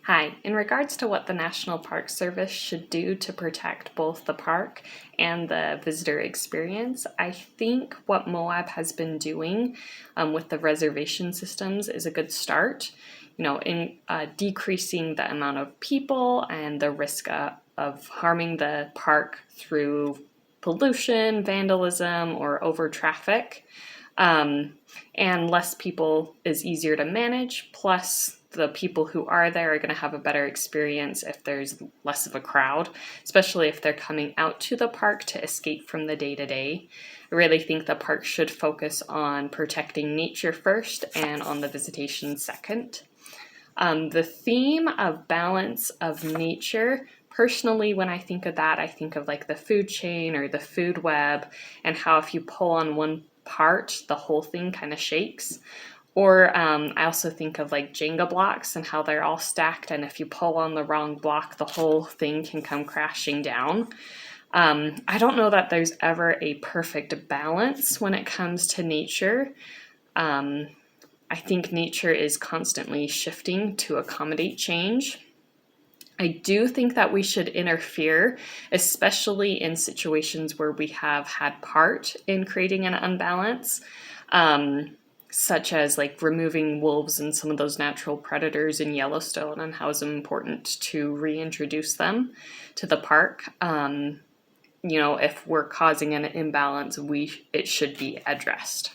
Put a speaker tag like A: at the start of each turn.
A: Hi, in regards to what the National Park Service should do to protect both the park and the visitor experience, I think what Moab has been doing with the reservation systems is a good start. In decreasing the amount of people and the risk of harming the park through pollution, vandalism, or over traffic. And less people is easier to manage, plus the people who are there are going to have a better experience if there's less of a crowd, especially if they're coming out to the park to escape from the day-to-day. I really think the park should focus on protecting nature first and on the visitation second. The theme of balance of nature, personally, when I think of that, I think of like the food chain or the food web, and how if you pull on one part, the whole thing kind of shakes. Or I also think of like Jenga blocks and how they're all stacked, and if you pull on the wrong block, the whole thing can come crashing down. I don't know that there's ever a perfect balance when it comes to nature. I think nature is constantly shifting to accommodate change. I do think that we should interfere, especially in situations where we have had part in creating an unbalance, such as like removing wolves and some of those natural predators in Yellowstone, and how it's important to reintroduce them to the park. If we're causing an imbalance, it should be addressed.